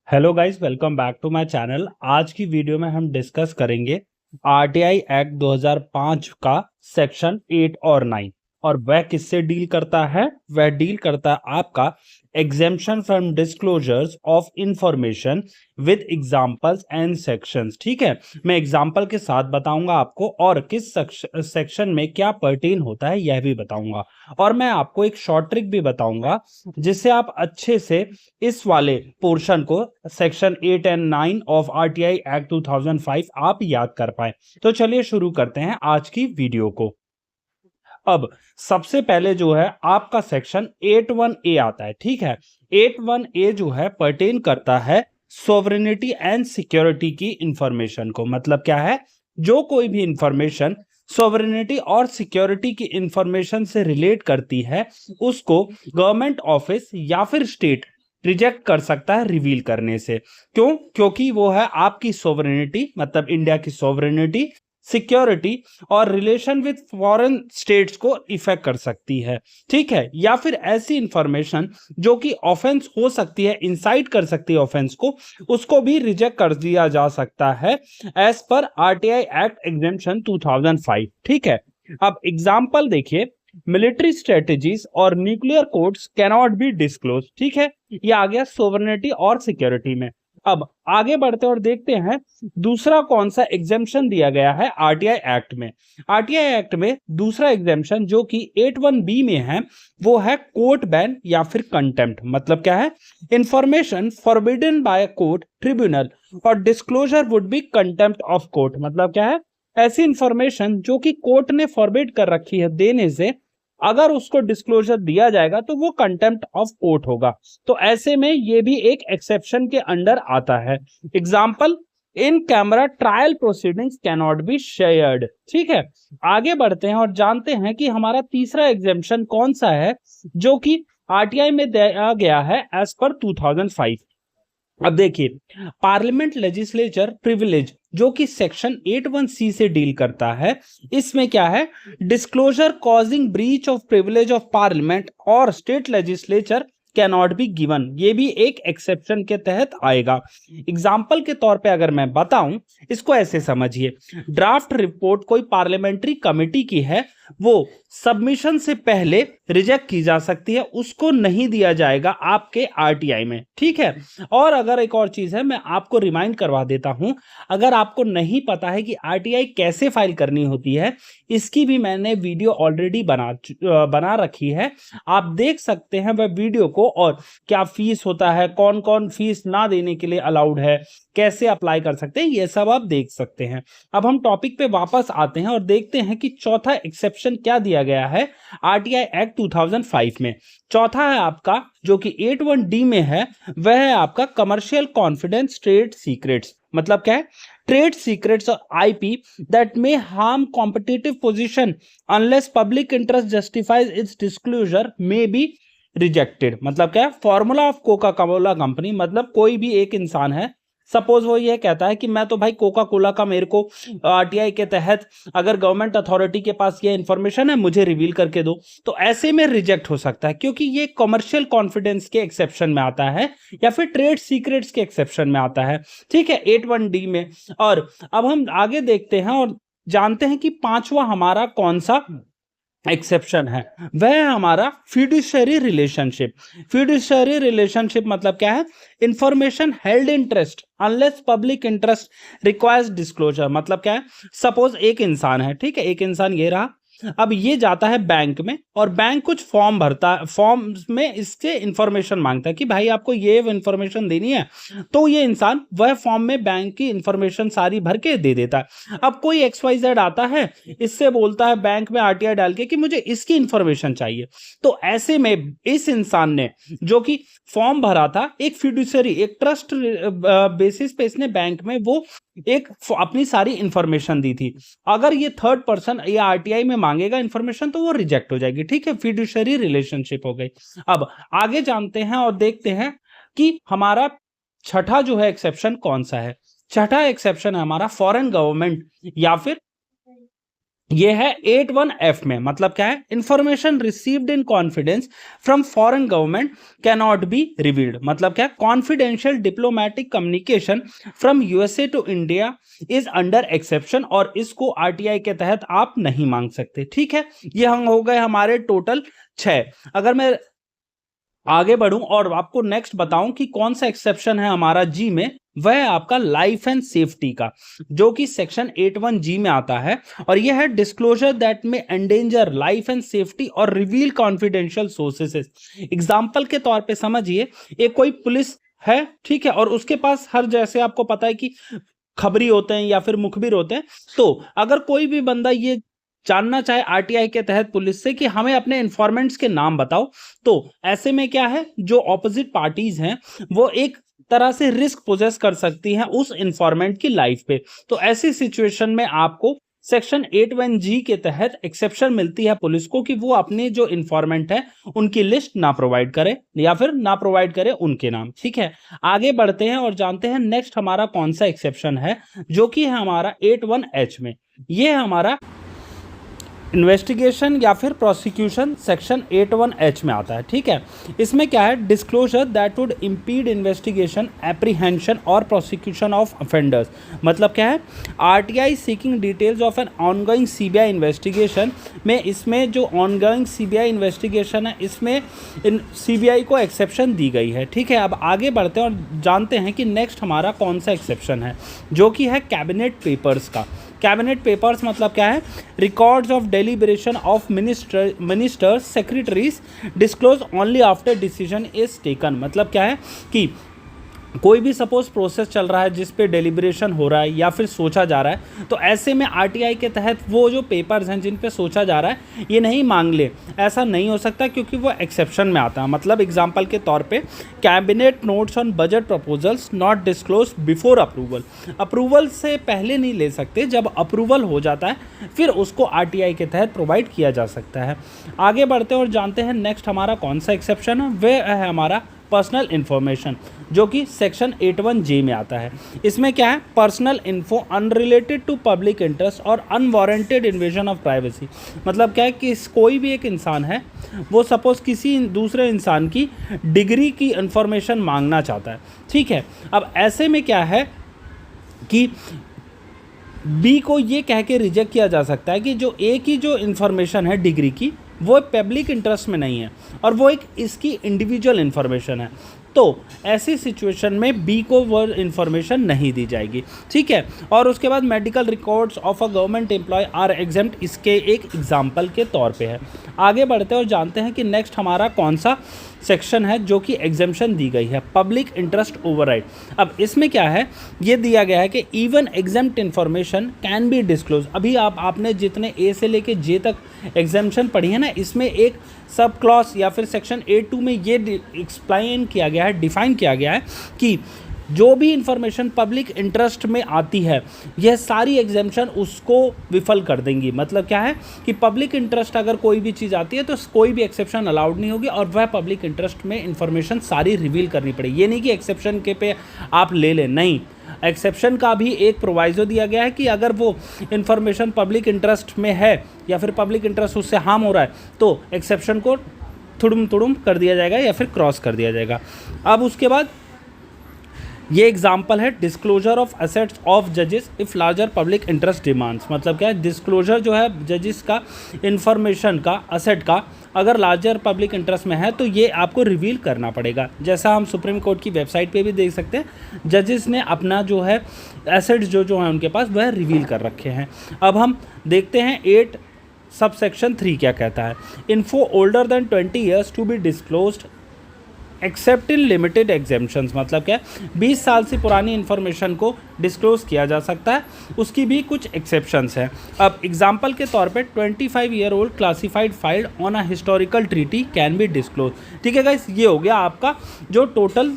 Hello guys, welcome back to my channel. आज की video में हम डिस्कस करेंगे आरटीआई एक्ट 2005 का सेक्शन 8 और 9। और वह किससे डील करता है? वह डील करता है आपका exemption from disclosures of information with examples and sections. ठीक है, मैं एग्जांपल के साथ बताऊंगा आपको और किस सेक्शन में क्या पर्टेन होता है यह भी बताऊंगा। और मैं आपको एक शॉर्ट ट्रिक भी बताऊंगा जिससे आप अच्छे से इस वाले पोर्शन को section 8 and 9 of RTI act 2005 आप याद कर पाए। तो चलिए शुरू करते हैं आज की वीडियो को। अब सबसे पहले जो है आपका सेक्शन 81A आता है। ठीक है, 81A जो है पर्टेन करता है सोवरेनिटी एंड सिक्योरिटी की इंफॉर्मेशन को। मतलब क्या है? जो कोई भी इंफॉर्मेशन सोवरेनिटी और सिक्योरिटी की इंफॉर्मेशन से रिलेट करती है उसको गवर्नमेंट ऑफिस या फिर स्टेट रिजेक्ट कर सकता है रिवील करने से। क्यों? क्योंकि वो है आपकी सोवरेनिटी, मतलब इंडिया की सोवरेनिटी, सिक्योरिटी और रिलेशन विद फॉरेन स्टेट्स को इफेक्ट कर सकती है। ठीक है, या फिर ऐसी इंफॉर्मेशन जो कि ऑफेंस हो सकती है, इंसाइट कर सकती है ऑफेंस को, उसको भी रिजेक्ट कर दिया जा सकता है as per RTI act exemption 2005। ठीक है, अब एग्जांपल देखिए, मिलिट्री स्ट्रेटेजीज और nuclear codes cannot be disclose. ठीक है, ये आ गया सोवरेनिटी और सिक्योरिटी में। अब आगे बढ़ते और देखते हैं दूसरा कौन सा एग्जेम्पशन दिया गया है आरटीआई एक्ट में। आरटीआई एक्ट में दूसरा एग्जेम्पशन जो कि 81B में है वो है कोर्ट बैन या फिर कंटेम्प्ट। मतलब क्या है? Information forbidden by court tribunal और disclosure would be contempt of court. मतलब क्या है? ऐसी इंफॉर्मेशन जो कि कोर्ट ने फॉरबिड कर रखी है देने से, अगर उसको डिस्क्लोजर दिया जाएगा तो वो कंटेम्प्ट ऑफ कोर्ट होगा। तो ऐसे में ये भी एक एक्सेप्शन के अंडर आता है। Example, in camera trial proceedings can not be shared. ठीक है, आगे बढ़ते हैं और जानते हैं कि हमारा तीसरा एग्जेम्पशन कौन सा है जो कि आरटीआई में दिया गया है एज पर 2005। अब देखिए, पार्लियामेंट लेजिस्लेचर प्रिविलेज जो कि सेक्शन 81C से डील करता है, इसमें क्या है? Disclosure causing breach of privilege of parliament और state legislature can not be given. ये भी एक एक्सेप्शन के तहत आएगा। एग्जाम्पल के तौर पे अगर मैं बताऊं, इसको ऐसे समझिए, ड्राफ्ट रिपोर्ट कोई पार्लियामेंट्री कमेटी की है, वो सबमिशन से पहले रिजेक्ट की जा सकती है, उसको नहीं दिया जाएगा आपके आरटीआई में। ठीक है, और अगर एक और चीज है मैं आपको रिमाइंड करवा देता हूं, अगर आपको नहीं पता है कि आरटीआई कैसे फाइल करनी होती है, इसकी भी मैंने वीडियो ऑलरेडी बना रखी है, आप देख सकते हैं वह वीडियो को। और क्या फीस होता है, कौन कौन फीस ना देने के लिए अलाउड है, कैसे अप्लाई कर सकते हैं, ये सब आप देख सकते हैं। अब हम टॉपिक पे वापस आते हैं और देखते हैं कि चौथा एक्सेप्शन क्या दिया गया है आरटीआई एक्ट 2005 में। चौथा है आपका जो कि 81D में है, वह है आपका कमर्शियल कॉन्फिडेंस ट्रेड सीक्रेट्स। मतलब क्या है? ट्रेड सीक्रेट्स और IP that may harm competitive position unless public interest justifies it's disclosure may be rejected. मतलब क्या है? Formula of Coca Cola company, मतलब कोई भी एक इंसान है, सपोज वो ये कहता है कि मैं तो भाई कोका कोला का, मेरे को आरटीआई के तहत अगर गवर्नमेंट अथॉरिटी के पास ये इंफॉर्मेशन है मुझे रिवील करके दो, तो ऐसे में रिजेक्ट हो सकता है क्योंकि ये कमर्शियल कॉन्फिडेंस के एक्सेप्शन में आता है या फिर ट्रेड सीक्रेट्स के एक्सेप्शन में आता है। ठीक है, 81D में। और अब हम आगे देखते हैं और जानते हैं कि पांचवा हमारा कौन सा एक्सेप्शन है। वह हमारा फिड्यूशियरी रिलेशनशिप। फिड्यूशियरी रिलेशनशिप मतलब क्या है? Information held in trust unless public interest requires disclosure. मतलब क्या है? सपोज एक इंसान है, ठीक है, एक इंसान ये रहा, अब ये जाता है बैंक में और बैंक कुछ फॉर्म भरता है, फॉर्म में इससे इंफॉर्मेशन मांगता है कि भाई आपको ये इंफॉर्मेशन देनी है, तो ये इंसान वह फॉर्म में बैंक की इंफॉर्मेशन सारी भर के दे देता है। अब कोई XYZ आता है, इससे बोलता है बैंक में आरटीआई डाल के कि मुझे इसकी इंफॉर्मेशन चाहिए, तो ऐसे में इस इंसान ने जो कि फॉर्म भरा था, एक फिड्यूशियरी, एक ट्रस्ट बेसिस पे इसने बैंक में वो एक अपनी सारी इंफॉर्मेशन दी थी। अगर ये थर्ड पर्सन या आरटीआई में मांगेगा इंफॉर्मेशन तो वो रिजेक्ट हो जाएगी। ठीक है, फिड्यूशियरी रिलेशनशिप हो गई। अब आगे जानते हैं और देखते हैं कि हमारा छठा जो है एक्सेप्शन कौन सा है। छठा एक्सेप्शन है हमारा फॉरेन गवर्नमेंट या फिर ये है 81F में, मतलब क्या है, information received in confidence from foreign government can not be revealed, मतलब क्या, confidential diplomatic communication from USA to India is under exception, और इसको आरटीआई के तहत आप नहीं मांग सकते। ठीक है, ये हम हो गए हमारे टोटल 6। अगर मैं आगे बढ़ूं और आपको नेक्स्ट बताऊं कि कौन सा एक्सेप्शन है हमारा जी में, वह है आपका लाइफ एंड सेफ्टी का, जो कि सेक्शन 81G में आता है। और यह है डिस्क्लोजर दैट में एंडेंजर लाइफ एंड सेफ्टी और रिवील कॉन्फिडेंशियल सोर्सेस। एग्जाम्पल के तौर पे समझिए, एक कोई पुलिस है, ठीक है, और उसके पास हर, जैसे आपको पता है कि खबरी होते हैं या फिर मुखबिर होते हैं, तो अगर कोई भी बंदा ये जानना चाहे आरटीआई के तहत पुलिस से कि हमें अपने इन्फॉर्मेंट्स के नाम बताओ, तो ऐसे में क्या है, जो ऑपोजिट पार्टीज हैं वो एक तरह से रिस्क पोजेस कर सकती हैं उस इन्फॉर्मेंट की लाइफ पे। तो ऐसी सिचुएशन में आपको सेक्शन 81G के तहत एक्सेप्शन मिलती है पुलिस को कि वो अपने जो इन्फॉर्मेंट है उनकी लिस्ट ना प्रोवाइड करे या फिर ना प्रोवाइड करे उनके नाम। ठीक है, आगे बढ़ते हैं और जानते हैं नेक्स्ट हमारा कौन सा एक्सेप्शन है, जो कि है हमारा 81H में। ये हमारा इन्वेस्टिगेशन या फिर प्रोसिक्यूशन सेक्शन 81H में आता है। ठीक है, इसमें क्या है, disclosure that would impede investigation, apprehension और प्रोसिक्यूशन ऑफ ऑफेंडर्स, मतलब क्या है, RTI seeking details of an ongoing CBI investigation में, इसमें जो ऑनगोइंग सीबीआई इन्वेस्टिगेशन है इसमें सीबीआई को एक्सेप्शन दी गई है। ठीक है, अब आगे बढ़ते हैं और जानते हैं कि नेक्स्ट हमारा कौन सा एक्सेप्शन है, जो कि है कैबिनेट पेपर्स का। कैबिनेट पेपर्स मतलब क्या है, records of deliberation of ministers secretaries disclose only after decision is taken, मतलब क्या है कि कोई भी सपोज प्रोसेस चल रहा है जिस पे डेलिब्रेशन हो रहा है या फिर सोचा जा रहा है, तो ऐसे में आरटीआई के तहत वो जो पेपर्स हैं जिन पे सोचा जा रहा है ये नहीं मांग ले, ऐसा नहीं हो सकता क्योंकि वो एक्सेप्शन में आता है। मतलब एग्जांपल के तौर पे, cabinet notes on budget proposals not disclose before approval, approval से पहले नहीं ले सकते, जब अप्रूवल हो जाता है फिर उसको आरटीआई के तहत प्रोवाइड किया जा सकता है। आगे बढ़ते हैं और जानते हैं नेक्स्ट हमारा कौन सा एक्सेप्शन है, वह है हमारा पर्सनल इन्फॉर्मेशन, जो कि सेक्शन 81J में आता है। इसमें क्या है, personal info unrelated to public interest और अनवारंटेड इन्वेजन ऑफ प्राइवेसी, मतलब क्या है कि कोई भी एक इंसान है वो सपोज किसी दूसरे इंसान की डिग्री की इंफॉर्मेशन मांगना चाहता है। ठीक है, अब ऐसे में क्या है कि बी को ये कह के रिजेक्ट किया जा सकता है कि जो ए की जो इन्फॉर्मेशन है डिग्री की, वो पब्लिक इंटरेस्ट में नहीं है और वो एक इसकी इंडिविजुअल इन्फॉर्मेशन है, तो ऐसी सिचुएशन में बी को वो इन्फॉर्मेशन नहीं दी जाएगी। ठीक है, और उसके बाद medical records of a government employee are exempt, इसके एक एग्जाम्पल के तौर पे है। आगे बढ़ते हैं और जानते हैं कि नेक्स्ट हमारा कौन सा सेक्शन है जो कि एग्जेम्पशन दी गई है, पब्लिक इंटरेस्ट ओवरराइड। अब इसमें क्या है, ये दिया गया है कि even exempt information can be disclose. अभी आपने जितने ए से लेके जे तक एग्जेम्पशन पढ़ी है ना, इसमें एक सब क्लॉज या फिर सेक्शन 82 में ये एक्सप्लेन किया गया है, डिफाइन किया गया है कि जो भी इंफॉर्मेशन पब्लिक इंटरेस्ट में आती है यह सारी एग्जेम्पशन उसको विफल कर देंगी। मतलब क्या है कि पब्लिक इंटरेस्ट अगर कोई भी चीज़ आती है तो कोई भी एक्सेप्शन अलाउड नहीं होगी और वह पब्लिक इंटरेस्ट में इंफॉर्मेशन सारी रिवील करनी पड़ेगी। ये नहीं कि एक्सेप्शन के पे आप ले लें, नहीं, एक्सेप्शन का भी एक प्रोवाइजो दिया गया है कि अगर वो इन्फॉर्मेशन पब्लिक इंटरेस्ट में है या फिर पब्लिक इंटरेस्ट उससे हार्म हो रहा है तो एक्सेप्शन को थुड़ुम थुड़ुम कर दिया जाएगा या फिर क्रॉस कर दिया जाएगा। अब उसके बाद ये एग्जाम्पल है डिस्क्लोजर ऑफ असेट्स ऑफ जजेस if larger public interest demands. मतलब क्या है, डिस्क्लोजर जो है जजेस का इंफॉर्मेशन का, असेट का, अगर लार्जर पब्लिक इंटरेस्ट में है तो ये आपको रिवील करना पड़ेगा। जैसा हम सुप्रीम कोर्ट की वेबसाइट पे भी देख सकते हैं, जजेस ने अपना जो है एसेट्स जो है उनके पास वह रिवील कर रखे हैं। अब हम देखते हैं 8 सब सेक्शन 3 क्या कहता है। Info older than 20 years to be disclosed except in limited exemptions. मतलब क्या, 20 साल से पुरानी इन्फॉर्मेशन को डिस्क्लोज किया जा सकता है, उसकी भी कुछ एक्सेप्शंस हैं। अब एग्जांपल के तौर पे 25 year old classified filed on a historical treaty can be disclose. ठीक है गाइस, ये हो गया आपका जो टोटल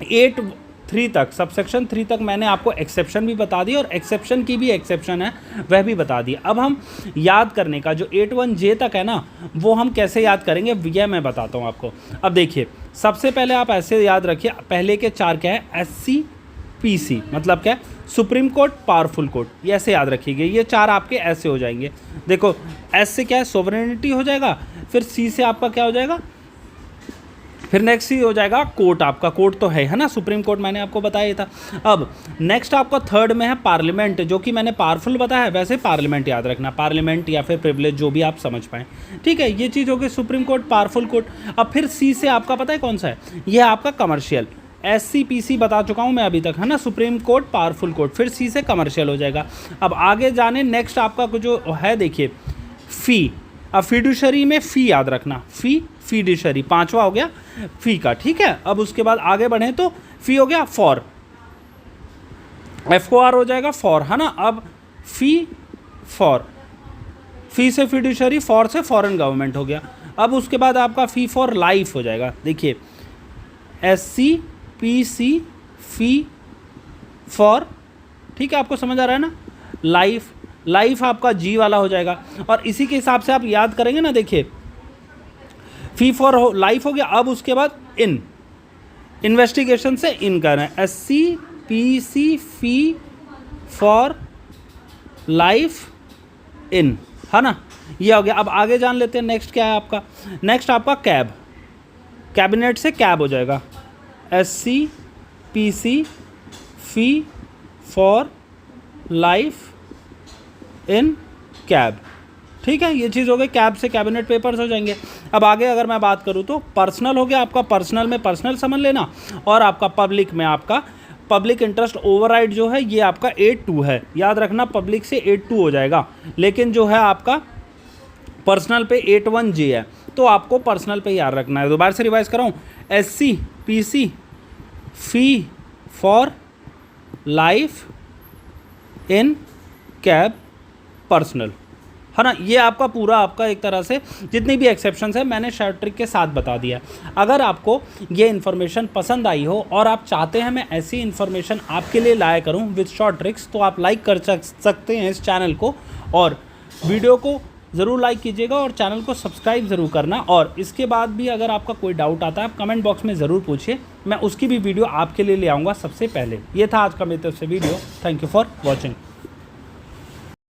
8(3) तक, सबसेक्शन 3 तक मैंने आपको एक्सेप्शन भी बता दी और एक्सेप्शन की भी एक्सेप्शन है वह भी बता दी। अब हम याद करने का जो 81J तक है ना, वो हम कैसे याद करेंगे यह मैं बताता हूँ आपको। अब देखिए, सबसे पहले आप ऐसे याद रखिए, पहले के 4 क्या है, SC, पीसी मतलब क्या है, सुप्रीम कोर्ट पावरफुल कोर्ट, ये ऐसे याद रखिएगा। ये 4 आपके ऐसे हो जाएंगे। देखो एस से क्या है, सोवरेनिटी हो जाएगा, फिर सी से आपका क्या हो जाएगा, फिर नेक्स्ट ही हो जाएगा कोर्ट। आपका कोर्ट तो है ना, सुप्रीम कोर्ट मैंने आपको बताया था। अब नेक्स्ट आपका थर्ड में है पार्लियामेंट, जो कि मैंने पावरफुल बताया है, वैसे पार्लियामेंट याद रखना, पार्लियामेंट या फिर प्रिविलेज जो भी आप समझ पाएँ, ठीक है। ये चीज़ हो गई सुप्रीम कोर्ट पावरफुल कोर्ट। अब फिर सी से आपका पता है कौन सा है, ये है आपका कमर्शियल। SCPC बता चुका हूँ मैं अभी तक, है ना, सुप्रीम कोर्ट पावरफुल कोर्ट, फिर सी से कमर्शियल हो जाएगा। अब आगे जाने नेक्स्ट आपका जो है देखिए फ़ी। अब फिड्यूशरी में फ़ी याद रखना, फ़ी फिड्यूशरी 5वां हो गया फ़ी का, ठीक है। अब उसके बाद आगे बढ़ें तो फ़ी हो गया फॉर, FOR हो जाएगा फॉर, है ना। अब फ़ी फॉर, फ़ी से फिड्यूशरी, फॉर से फॉरेन गवर्नमेंट हो गया। अब उसके बाद आपका फ़ी फॉर लाइफ हो जाएगा, देखिए SCPC फ़ी फॉर, ठीक है, आपको समझ आ रहा है ना, लाइफ, लाइफ आपका जी वाला हो जाएगा। और इसी के हिसाब से आप याद करेंगे ना, देखिए फ़ी फॉर लाइफ हो गया। अब उसके बाद इन, इन्वेस्टिगेशन से इन कर रहे हैं, SCPC फ़ी फॉर लाइफ इन, है ना, ये हो गया। अब आगे जान लेते हैं नेक्स्ट क्या है आपका, नेक्स्ट आपका कैब, कैबिनेट से कैब हो जाएगा, SCPC fee for life in cab, ठीक है। ये चीज़ हो गई, कैब से कैबिनेट पेपर्स हो जाएंगे। अब आगे अगर मैं बात करूँ तो पर्सनल हो गया आपका, पर्सनल में पर्सनल समझ लेना, और आपका पब्लिक में आपका पब्लिक इंटरेस्ट ओवरराइड जो है ये आपका 8(2) है, याद रखना, पब्लिक से 8(2) हो जाएगा। लेकिन जो है आपका पर्सनल पे 8(1) है, तो आपको पर्सनल पे याद रखना है। दोबारा से रिवाइज कराऊँ, SCPC fee for life in cab personal, है ना। ये आपका पूरा आपका एक तरह से जितनी भी एक्सेप्शंस है मैंने शॉर्ट ट्रिक के साथ बता दिया। अगर आपको ये इन्फॉर्मेशन पसंद आई हो और आप चाहते हैं मैं ऐसी इन्फॉर्मेशन आपके लिए लाया करूं विद शॉर्ट ट्रिक्स, तो आप लाइक कर सकते हैं इस चैनल को, और वीडियो को ज़रूर लाइक कीजिएगा और चैनल को सब्सक्राइब ज़रूर करना। और इसके बाद भी अगर आपका कोई डाउट आता है आप कमेंट बॉक्स में ज़रूर पूछिए, मैं उसकी भी वीडियो आपके लिए ले आऊँगा सबसे पहले। ये था आज का मेरी तरफ से video. Thank you for watching.